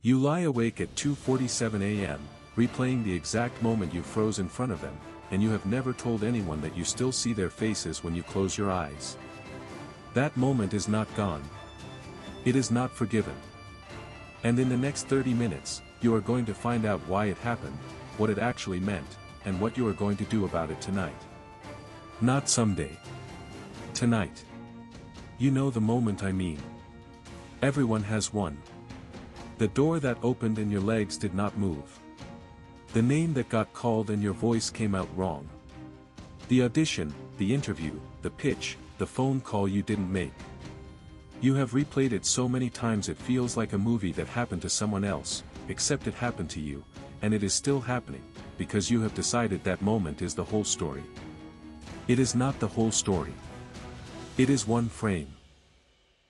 You lie awake at 2:47 a.m., replaying the exact moment you froze in front of them, and you have never told anyone that you still see their faces when you close your eyes. That moment is not gone. It is not forgiven. And in the next 30 minutes, you are going to find out why it happened, what it actually meant, and what you are going to do about it tonight. Not someday. Tonight. You know the moment I mean. Everyone has one. The door that opened and your legs did not move. The name that got called and your voice came out wrong. The audition, the interview, the pitch, the phone call you didn't make. You have replayed it so many times it feels like a movie that happened to someone else, except it happened to you, and it is still happening, because you have decided that moment is the whole story. It is not the whole story. It is one frame.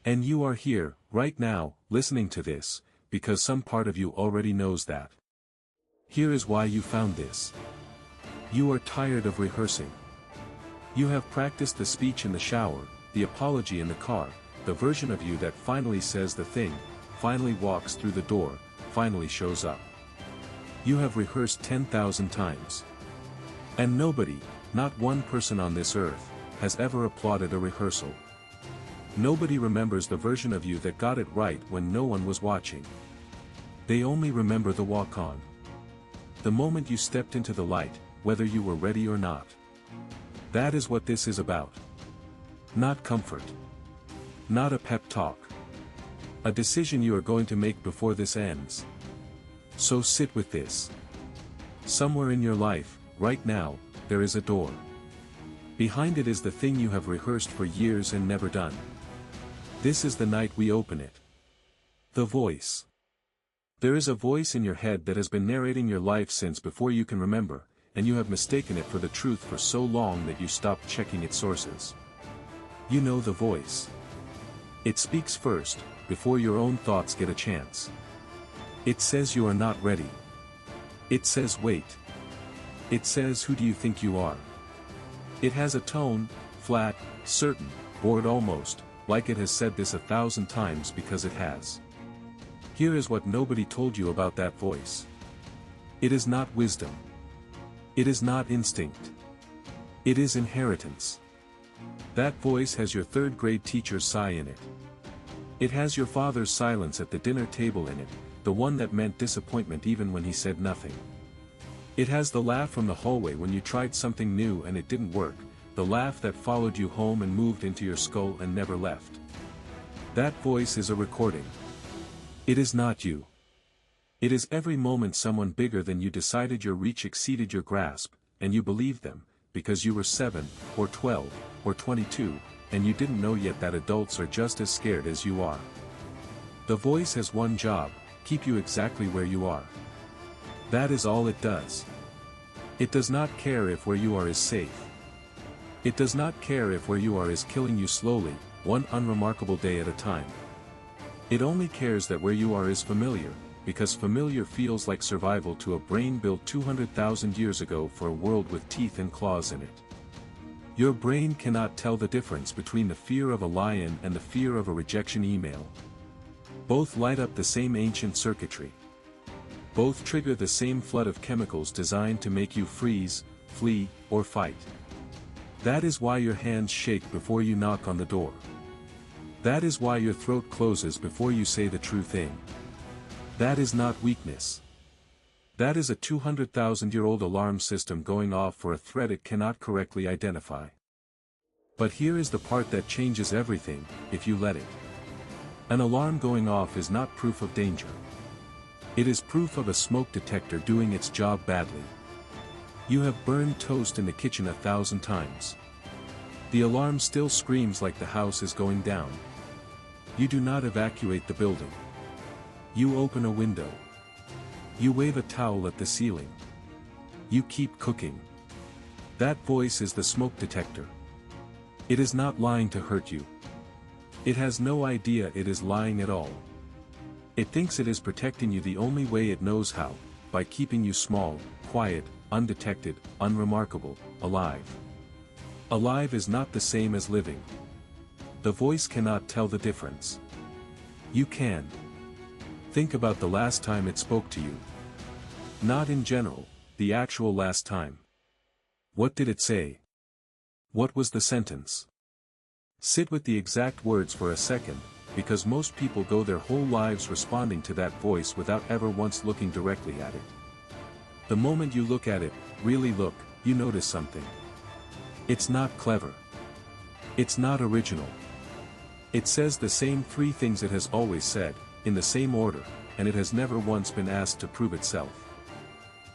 And you are here, right now, listening to this, because some part of you already knows that. Here is why you found this. You are tired of rehearsing. You have practiced the speech in the shower, the apology in the car, the version of you that finally says the thing, finally walks through the door, finally shows up. You have rehearsed 10,000 times. And nobody, not one person on this earth, has ever applauded a rehearsal. Nobody remembers the version of you that got it right when no one was watching. They only remember the walk-on. The moment you stepped into the light, whether you were ready or not. That is what this is about. Not comfort. Not a pep talk. A decision you are going to make before this ends. So sit with this. Somewhere in your life, right now, there is a door. Behind it is the thing you have rehearsed for years and never done. This is the night we open it. The voice. There is a voice in your head that has been narrating your life since before you can remember, and you have mistaken it for the truth for so long that you stopped checking its sources. You know the voice. It speaks first, before your own thoughts get a chance. It says you are not ready. It says wait. It says who do you think you are? It has a tone, flat, certain, bored almost, like it has said this 1,000 times because it has. Here is what nobody told you about that voice. It is not wisdom. It is not instinct. It is inheritance. That voice has your third-grade teacher's sigh in it. It has your father's silence at the dinner table in it, the one that meant disappointment even when he said nothing. It has the laugh from the hallway when you tried something new and it didn't work, the laugh that followed you home and moved into your skull and never left. That voice is a recording. It is not you. It is every moment someone bigger than you decided your reach exceeded your grasp, and you believed them, because you were 7, or 12, or 22, and you didn't know yet that adults are just as scared as you are. The voice has one job, keep you exactly where you are. That is all it does. It does not care if where you are is safe. It does not care if where you are is killing you slowly, one unremarkable day at a time. It only cares that where you are is familiar, because familiar feels like survival to a brain built 200,000 years ago for a world with teeth and claws in it. Your brain cannot tell the difference between the fear of a lion and the fear of a rejection email. Both light up the same ancient circuitry. Both trigger the same flood of chemicals designed to make you freeze, flee, or fight. That is why your hands shake before you knock on the door. That is why your throat closes before you say the true thing. That is not weakness. That is a 200,000-year-old alarm system going off for a threat it cannot correctly identify. But here is the part that changes everything, if you let it. An alarm going off is not proof of danger. It is proof of a smoke detector doing its job badly. You have burned toast in the kitchen 1,000 times. The alarm still screams like the house is going down. You do not evacuate the building. You open a window. You wave a towel at the ceiling. You keep cooking. That voice is the smoke detector. It is not lying to hurt you. It has no idea it is lying at all. It thinks it is protecting you the only way it knows how, by keeping you small, quiet, undetected, unremarkable, alive. Alive is not the same as living. The voice cannot tell the difference. You can. Think about the last time it spoke to you. Not in general, the actual last time. What did it say? What was the sentence? Sit with the exact words for a second, because most people go their whole lives responding to that voice without ever once looking directly at it. The moment you look at it, really look, you notice something. It's not clever. It's not original. It says the same three things it has always said, in the same order, and it has never once been asked to prove itself.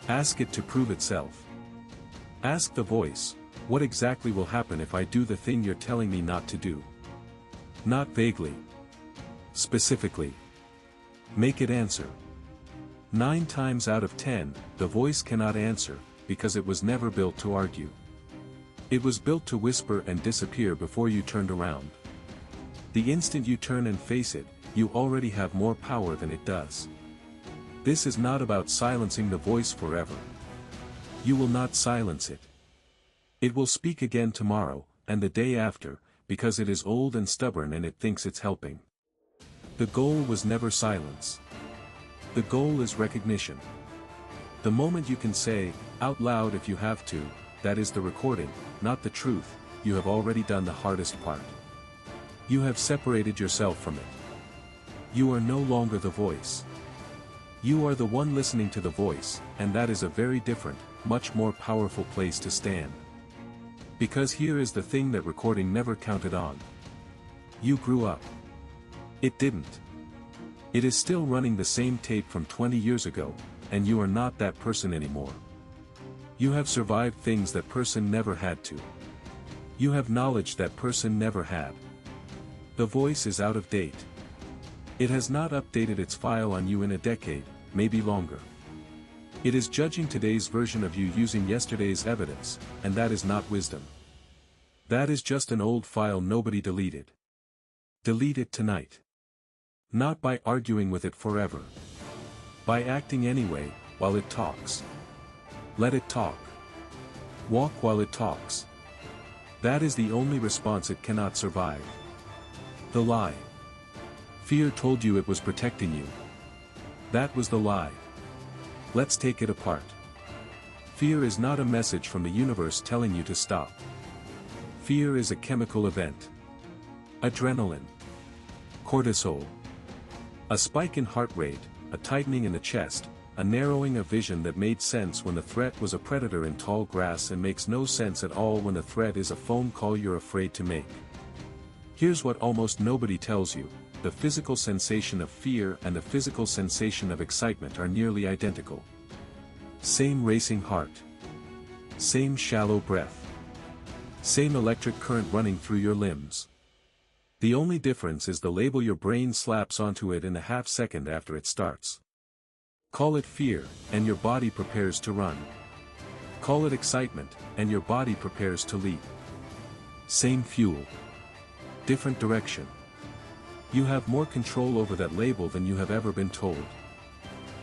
Ask it to prove itself. Ask the voice, what exactly will happen if I do the thing you're telling me not to do? Not vaguely. Specifically. Make it answer. 9 times out of 10, the voice cannot answer, because it was never built to argue. It was built to whisper and disappear before you turned around. The instant you turn and face it, you already have more power than it does. This is not about silencing the voice forever. You will not silence it. It will speak again tomorrow, and the day after, because it is old and stubborn and it thinks it's helping. The goal was never silence. The goal is recognition. The moment you can say, out loud if you have to, that is the recording, not the truth, you have already done the hardest part. You have separated yourself from it. You are no longer the voice. You are the one listening to the voice, and that is a very different, much more powerful place to stand. Because here is the thing that recording never counted on. You grew up. It didn't. It is still running the same tape from 20 years ago, and you are not that person anymore. You have survived things that person never had to. You have knowledge that person never had. The voice is out of date. It has not updated its file on you in a decade, maybe longer. It is judging today's version of you using yesterday's evidence, and that is not wisdom. That is just an old file nobody deleted. Delete it tonight. Not by arguing with it forever. By acting anyway, while it talks. Let it talk. Walk while it talks. That is the only response it cannot survive. The lie. Fear told you it was protecting you. That was the lie. Let's take it apart. Fear is not a message from the universe telling you to stop. Fear is a chemical event. Adrenaline. Cortisol. A spike in heart rate, a tightening in the chest, a narrowing of vision that made sense when the threat was a predator in tall grass and makes no sense at all when the threat is a phone call you're afraid to make. Here's what almost nobody tells you. The physical sensation of fear and the physical sensation of excitement are nearly identical. Same racing heart. Same shallow breath. Same electric current running through your limbs. The only difference is the label your brain slaps onto it in a half second after it starts. Call it fear, and your body prepares to run. Call it excitement, and your body prepares to leap. Same fuel. Different direction. You have more control over that label than you have ever been told.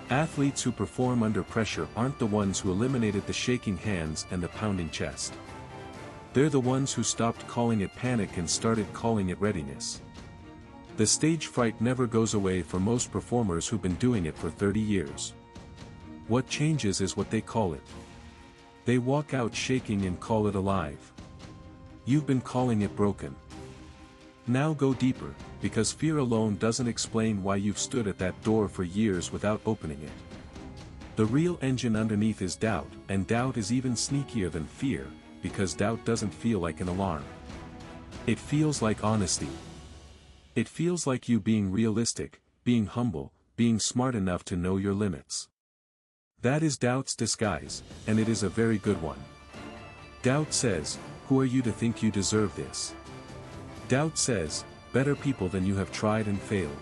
Athletes who perform under pressure aren't the ones who eliminated the shaking hands and the pounding chest. They're the ones who stopped calling it panic and started calling it readiness. The stage fright never goes away for most performers who've been doing it for 30 years. What changes is what they call it. They walk out shaking and call it alive. You've been calling it broken. Now go deeper, because fear alone doesn't explain why you've stood at that door for years without opening it. The real engine underneath is doubt, and doubt is even sneakier than fear, because doubt doesn't feel like an alarm. It feels like honesty. It feels like you being realistic, being humble, being smart enough to know your limits. That is doubt's disguise, and it is a very good one. Doubt says, who are you to think you deserve this? Doubt says, better people than you have tried and failed.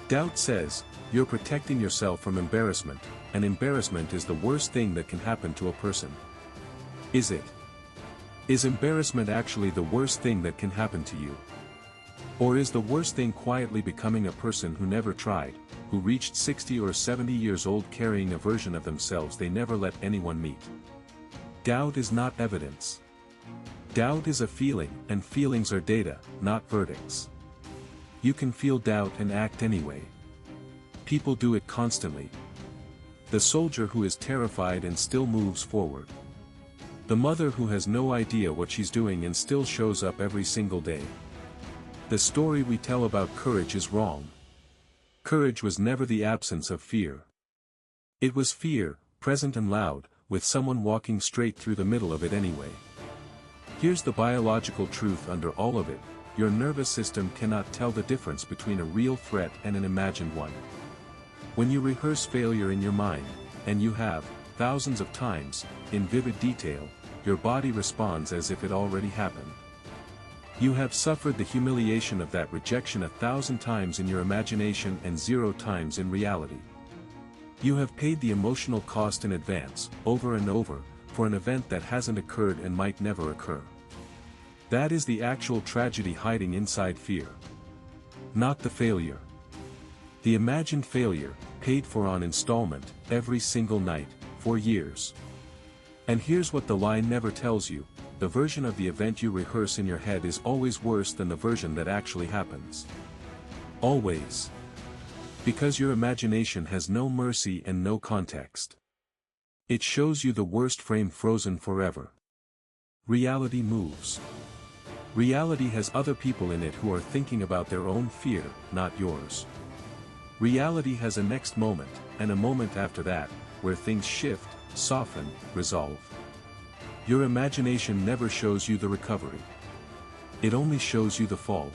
Doubt says, you're protecting yourself from embarrassment, and embarrassment is the worst thing that can happen to a person. Is it? Is embarrassment actually the worst thing that can happen to you? Or is the worst thing quietly becoming a person who never tried, who reached 60 or 70 years old carrying a version of themselves they never let anyone meet? Doubt is not evidence. Doubt is a feeling, and feelings are data, not verdicts. You can feel doubt and act anyway. People do it constantly. The soldier who is terrified and still moves forward. The mother who has no idea what she's doing and still shows up every single day. The story we tell about courage is wrong. Courage was never the absence of fear. It was fear, present and loud, with someone walking straight through the middle of it anyway. Here's the biological truth under all of it: your nervous system cannot tell the difference between a real threat and an imagined one. When you rehearse failure in your mind, and you have, thousands of times, in vivid detail, your body responds as if it already happened. You have suffered the humiliation of that rejection 1,000 times in your imagination and 0 times in reality. You have paid the emotional cost in advance, over and over, for an event that hasn't occurred and might never occur. That is the actual tragedy hiding inside fear. Not the failure. The imagined failure, paid for on installment, every single night, for years. And here's what the lie never tells you: the version of the event you rehearse in your head is always worse than the version that actually happens. Always. Because your imagination has no mercy and no context. It shows you the worst frame frozen forever. Reality moves. Reality has other people in it who are thinking about their own fear, not yours. Reality has a next moment, and a moment after that, where things shift, soften, resolve. Your imagination never shows you the recovery. It only shows you the fall.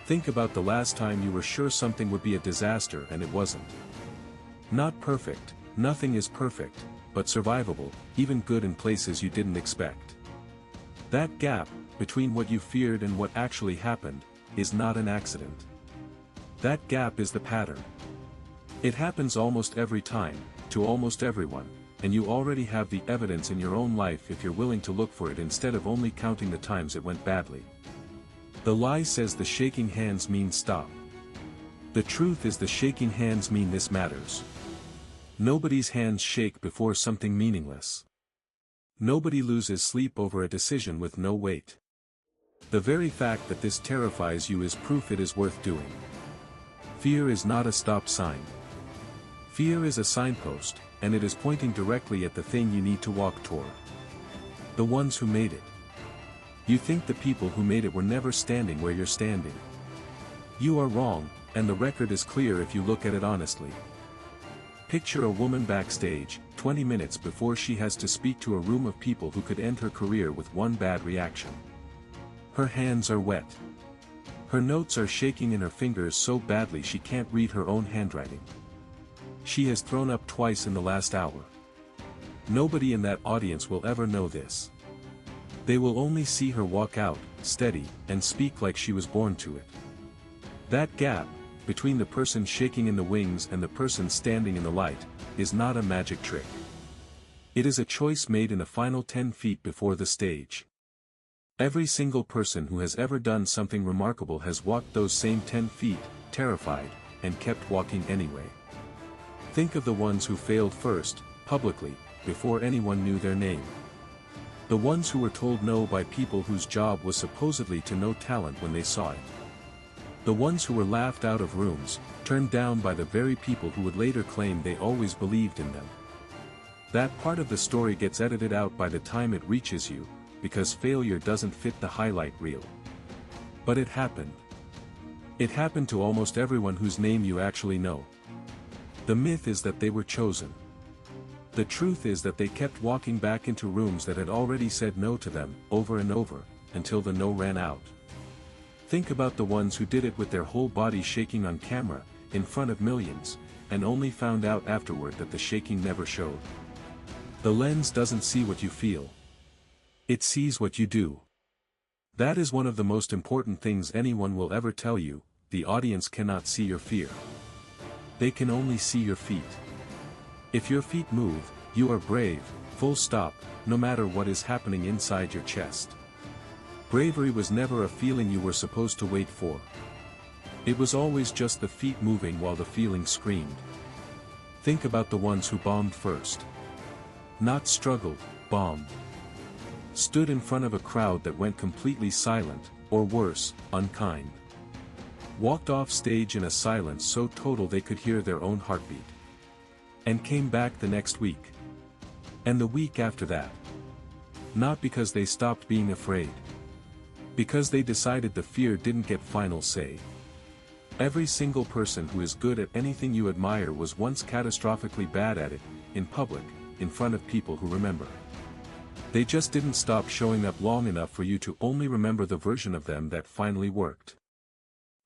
Think about the last time you were sure something would be a disaster and it wasn't. Not perfect, nothing is perfect, but survivable, even good in places you didn't expect. That gap, between what you feared and what actually happened, is not an accident. That gap is the pattern. It happens almost every time, to almost everyone, and you already have the evidence in your own life if you're willing to look for it instead of only counting the times it went badly. The lie says the shaking hands mean stop. The truth is the shaking hands mean this matters. Nobody's hands shake before something meaningless. Nobody loses sleep over a decision with no weight. The very fact that this terrifies you is proof it is worth doing. Fear is not a stop sign. Fear is a signpost, and it is pointing directly at the thing you need to walk toward. The ones who made it. You think the people who made it were never standing where you're standing. You are wrong, and the record is clear if you look at it honestly. Picture a woman backstage, 20 minutes before she has to speak to a room of people who could end her career with one bad reaction. Her hands are wet. Her notes are shaking in her fingers so badly she can't read her own handwriting. She has thrown up twice in the last hour. Nobody in that audience will ever know this. They will only see her walk out, steady, and speak like she was born to it. That gap, between the person shaking in the wings and the person standing in the light, is not a magic trick. It is a choice made in the final 10 feet before the stage. Every single person who has ever done something remarkable has walked those same 10 feet, terrified, and kept walking anyway. Think of the ones who failed first, publicly, before anyone knew their name. The ones who were told no by people whose job was supposedly to know talent when they saw it. The ones who were laughed out of rooms, turned down by the very people who would later claim they always believed in them. That part of the story gets edited out by the time it reaches you, because failure doesn't fit the highlight reel. But it happened. It happened to almost everyone whose name you actually know. The myth is that they were chosen. The truth is that they kept walking back into rooms that had already said no to them, over and over, until the no ran out. Think about the ones who did it with their whole body shaking on camera, in front of millions, and only found out afterward that the shaking never showed. The lens doesn't see what you feel. It sees what you do. That is one of the most important things anyone will ever tell you: the audience cannot see your fear. They can only see your feet. If your feet move, you are brave, full stop, no matter what is happening inside your chest. Bravery was never a feeling you were supposed to wait for. It was always just the feet moving while the feeling screamed. Think about the ones who bombed first. Not struggled, bombed. Stood in front of a crowd that went completely silent, or worse, unkind. walked off stage in a silence so total they could hear their own heartbeat. And came back the next week. And the week after that. Not because they stopped being afraid. Because they decided the fear didn't get final say. Every single person who is good at anything you admire was once catastrophically bad at it, in public, in front of people who remember. They just didn't stop showing up long enough for you to only remember the version of them that finally worked.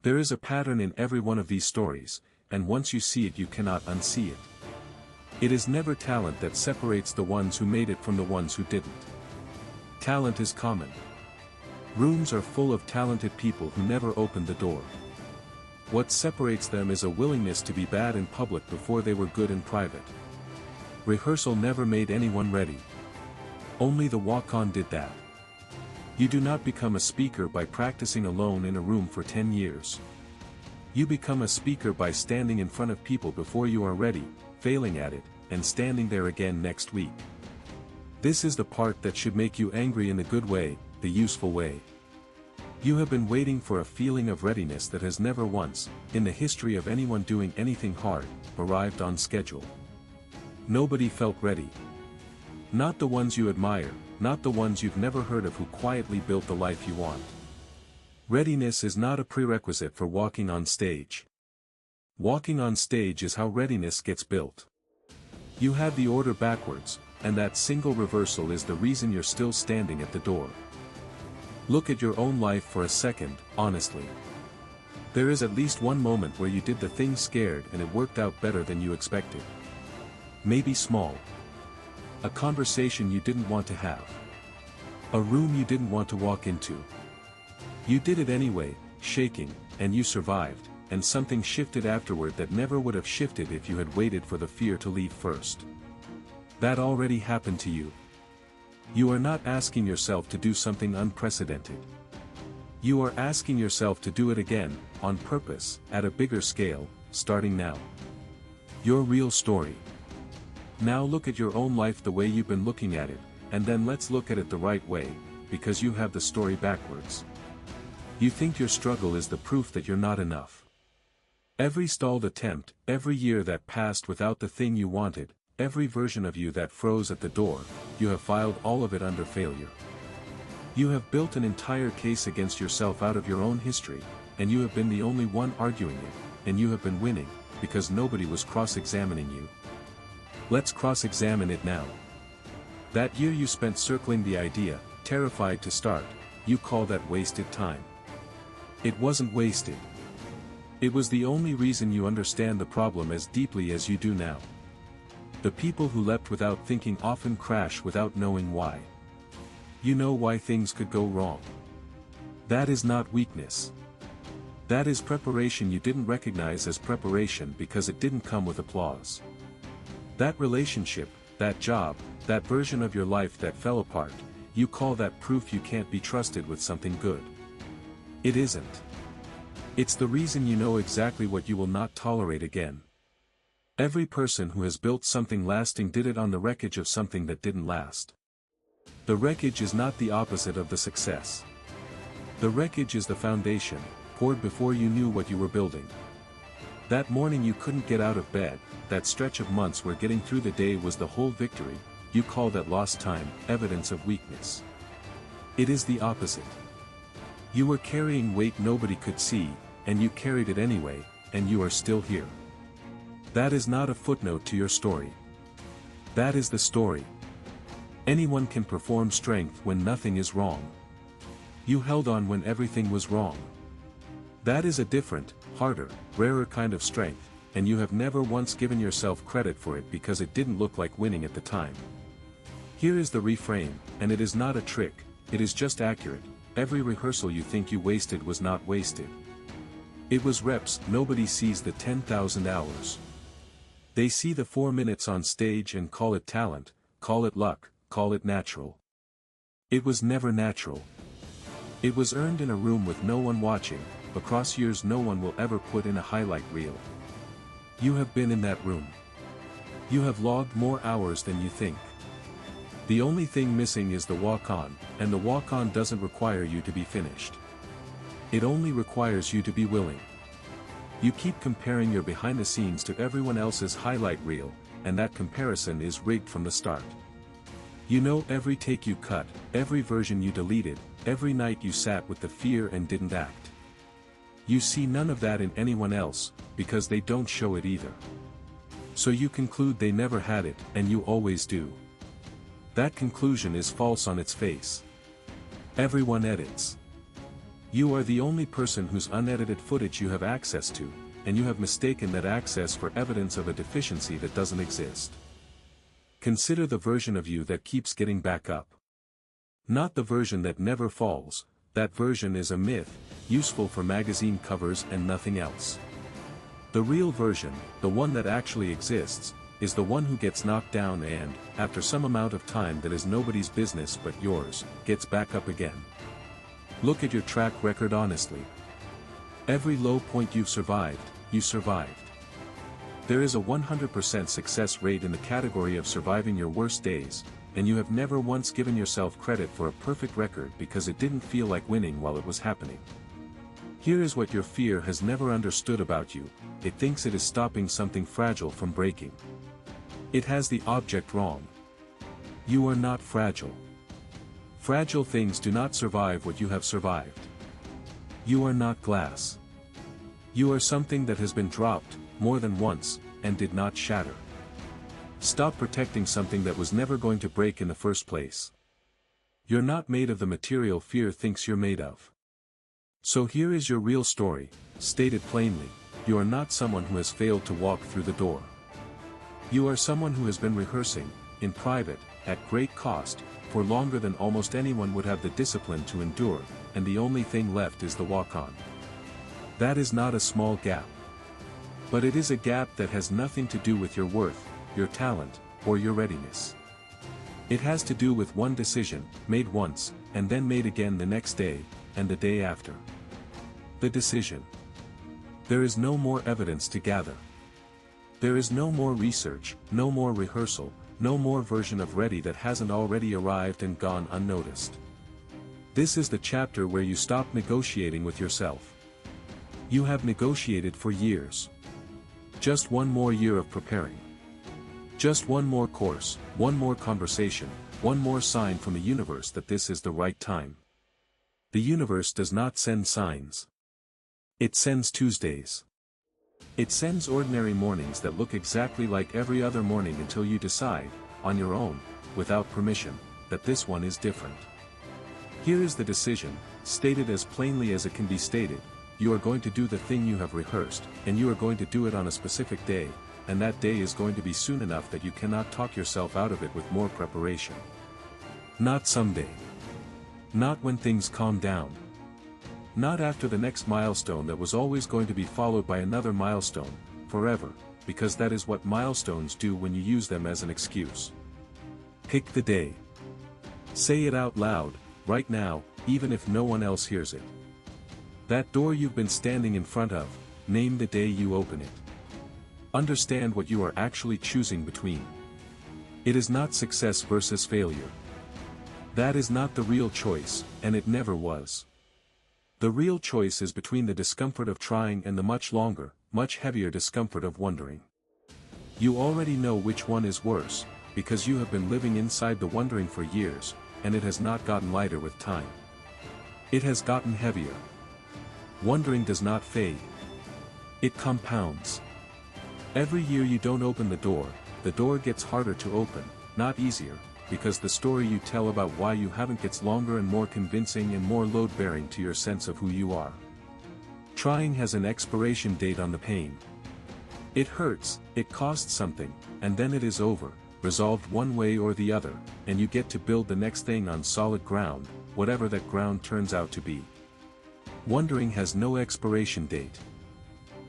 There is a pattern in every one of these stories, and once you see it you cannot unsee it. It is never talent that separates the ones who made it from the ones who didn't. Talent is common. Rooms are full of talented people who never opened the door. What separates them is a willingness to be bad in public before they were good in private. Rehearsal never made anyone ready. Only the walk-on did that. You do not become a speaker by practicing alone in a room for 10 years. You become a speaker by standing in front of people before you are ready, failing at it, and standing there again next week. This is the part that should make you angry in the good way, the useful way. You have been waiting for a feeling of readiness that has never once, in the history of anyone doing anything hard, arrived on schedule. Nobody felt ready. Not the ones you admire, not the ones you've never heard of who quietly built the life you want. Readiness is not a prerequisite for walking on stage. Walking on stage is how readiness gets built. You have the order backwards, and that single reversal is the reason you're still standing at the door. Look at your own life for a second, honestly. There is at least one moment where you did the thing scared and it worked out better than you expected. Maybe small. A conversation you didn't want to have. A room you didn't want to walk into. You did it anyway, shaking, and you survived, and something shifted afterward that never would have shifted if you had waited for the fear to leave first. That already happened to you. You are not asking yourself to do something unprecedented. You are asking yourself to do it again, on purpose, at a bigger scale, starting now. Your real story. Now look at your own life the way you've been looking at it, and then let's look at it the right way, because you have the story backwards. You think your struggle is the proof that you're not enough. Every stalled attempt, every year that passed without the thing you wanted, every version of you that froze at the door, you have filed all of it under failure. You have built an entire case against yourself out of your own history, and you have been the only one arguing it, and you have been winning, because nobody was cross-examining you. Let's cross-examine it now. That year you spent circling the idea, terrified to start, you call that wasted time. It wasn't wasted. It was the only reason you understand the problem as deeply as you do now. The people who leapt without thinking often crash without knowing why. You know why things could go wrong. That is not weakness. That is preparation you didn't recognize as preparation because it didn't come with applause. That relationship, that job, that version of your life that fell apart, you call that proof you can't be trusted with something good. It isn't. It's the reason you know exactly what you will not tolerate again. Every person who has built something lasting did it on the wreckage of something that didn't last. The wreckage is not the opposite of the success. The wreckage is the foundation, poured before you knew what you were building. That morning you couldn't get out of bed, that stretch of months where getting through the day was the whole victory, you call that lost time, evidence of weakness. It is the opposite. You were carrying weight nobody could see, and you carried it anyway, and you are still here. That is not a footnote to your story. That is the story. Anyone can perform strength when nothing is wrong. You held on when everything was wrong. That is a different, harder, rarer kind of strength, and you have never once given yourself credit for it because it didn't look like winning at the time. Here is the reframe, and it is not a trick, it is just accurate. Every rehearsal you think you wasted was not wasted. It was reps. Nobody sees the 10,000 hours. They see the 4 minutes on stage and call it talent, call it luck, call it natural. It was never natural. It was earned in a room with no one watching, across years no one will ever put in a highlight reel. You have been in that room. You have logged more hours than you think. The only thing missing is the walk-on, and the walk-on doesn't require you to be finished. It only requires you to be willing. You keep comparing your behind the scenes to everyone else's highlight reel, and that comparison is rigged from the start. You know every take you cut, every version you deleted, every night you sat with the fear and didn't act. You see none of that in anyone else, because they don't show it either. So you conclude they never had it, and you always do. That conclusion is false on its face. Everyone edits. You are the only person whose unedited footage you have access to, and you have mistaken that access for evidence of a deficiency that doesn't exist. Consider the version of you that keeps getting back up. Not the version that never falls. That version is a myth, useful for magazine covers and nothing else. The real version, the one that actually exists, is the one who gets knocked down and, after some amount of time that is nobody's business but yours, gets back up again. Look at your track record honestly. Every low point you've survived, you survived. There is a 100% success rate in the category of surviving your worst days, and you have never once given yourself credit for a perfect record because it didn't feel like winning while it was happening. Here is what your fear has never understood about you: it thinks it is stopping something fragile from breaking. It has the object wrong. You are not fragile. Fragile things do not survive what you have survived. You are not glass. You are something that has been dropped, more than once, and did not shatter. Stop protecting something that was never going to break in the first place. You're not made of the material fear thinks you're made of. So here is your real story, stated plainly: you are not someone who has failed to walk through the door. You are someone who has been rehearsing, in private, at great cost, for longer than almost anyone would have the discipline to endure, and the only thing left is the walk-on. That is not a small gap. But it is a gap that has nothing to do with your worth, your talent, or your readiness. It has to do with one decision, made once, and then made again the next day, and the day after. The decision. There is no more evidence to gather. There is no more research, no more rehearsal, no more version of ready that hasn't already arrived and gone unnoticed. This is the chapter where you stop negotiating with yourself. You have negotiated for years. Just one more year of preparing. Just one more course, one more conversation, one more sign from the universe that this is the right time. The universe does not send signs. It sends Tuesdays. It sends ordinary mornings that look exactly like every other morning until you decide, on your own, without permission, that this one is different. Here is the decision, stated as plainly as it can be stated: you are going to do the thing you have rehearsed, and you are going to do it on a specific day, and that day is going to be soon enough that you cannot talk yourself out of it with more preparation. Not someday. Not when things calm down. Not after the next milestone that was always going to be followed by another milestone, forever, because that is what milestones do when you use them as an excuse. Pick the day. Say it out loud, right now, even if no one else hears it. That door you've been standing in front of, name the day you open it. Understand what you are actually choosing between. It is not success versus failure. That is not the real choice, and it never was. The real choice is between the discomfort of trying and the much longer, much heavier discomfort of wondering. You already know which one is worse, because you have been living inside the wondering for years, and it has not gotten lighter with time. It has gotten heavier. Wondering does not fade. It compounds. Every year you don't open the door gets harder to open, not easier, because the story you tell about why you haven't gets longer and more convincing and more load-bearing to your sense of who you are. Trying has an expiration date on the pain. It hurts, it costs something, and then it is over, resolved one way or the other, and you get to build the next thing on solid ground, whatever that ground turns out to be. Wondering has no expiration date.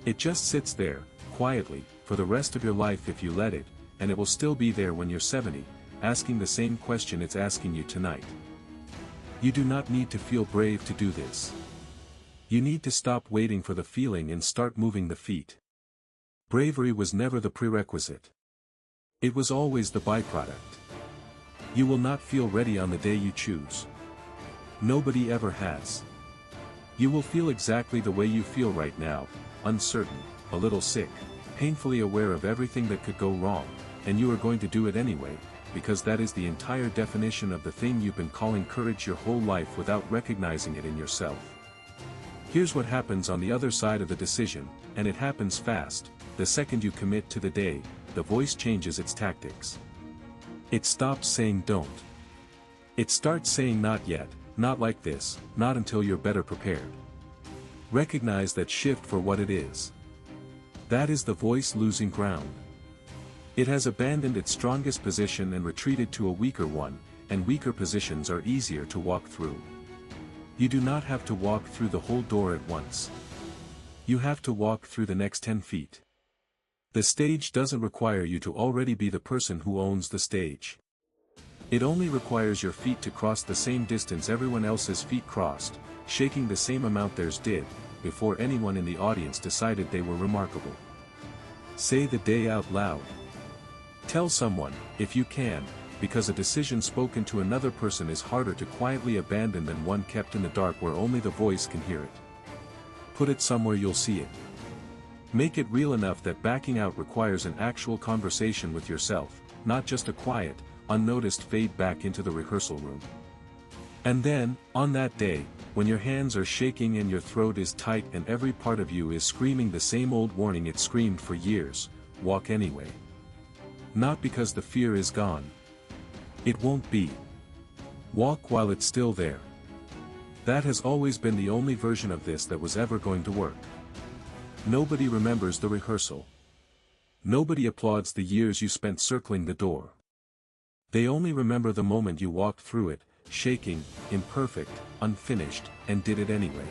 It just sits there, quietly, for the rest of your life if you let it, and it will still be there when you're 70, asking the same question it's asking you tonight. You do not need to feel brave to do this. You need to stop waiting for the feeling and start moving the feet. Bravery was never the prerequisite. It was always the byproduct. You will not feel ready on the day you choose. Nobody ever has. You will feel exactly the way you feel right now, uncertain, a little sick, painfully aware of everything that could go wrong, and you are going to do it anyway, because that is the entire definition of the thing you've been calling courage your whole life without recognizing it in yourself. Here's what happens on the other side of the decision, and it happens fast. The second you commit to the day, the voice changes its tactics. It stops saying don't. It starts saying not yet, not like this, not until you're better prepared. Recognize that shift for what it is. That is the voice losing ground. It has abandoned its strongest position and retreated to a weaker one, and weaker positions are easier to walk through. You do not have to walk through the whole door at once. You have to walk through the next 10 feet. The stage doesn't require you to already be the person who owns the stage. It only requires your feet to cross the same distance everyone else's feet crossed, shaking the same amount theirs did, before anyone in the audience decided they were remarkable. Say the day out loud. Tell someone, if you can, because a decision spoken to another person is harder to quietly abandon than one kept in the dark where only the voice can hear it. Put it somewhere you'll see it. Make it real enough that backing out requires an actual conversation with yourself, not just a quiet, unnoticed fade back into the rehearsal room. And then, on that day, when your hands are shaking and your throat is tight and every part of you is screaming the same old warning it screamed for years, walk anyway. Not because the fear is gone. It won't be. Walk while it's still there. That has always been the only version of this that was ever going to work. Nobody remembers the rehearsal. Nobody applauds the years you spent circling the door. They only remember the moment you walked through it, shaking, imperfect, unfinished, and did it anyway.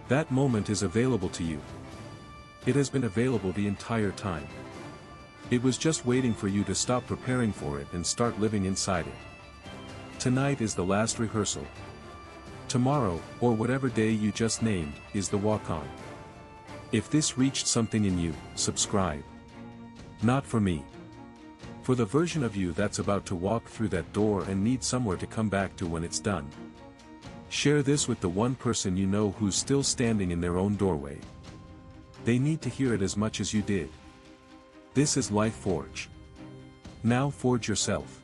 That moment is available to you. It has been available the entire time. It was just waiting for you to stop preparing for it and start living inside it. Tonight is the last rehearsal. Tomorrow, or whatever day you just named, is the walk-on. If this reached something in you, subscribe. Not for me. For the version of you that's about to walk through that door and needs somewhere to come back to when it's done. Share this with the one person you know who's still standing in their own doorway. They need to hear it as much as you did. This is LifeForge. Now forge yourself.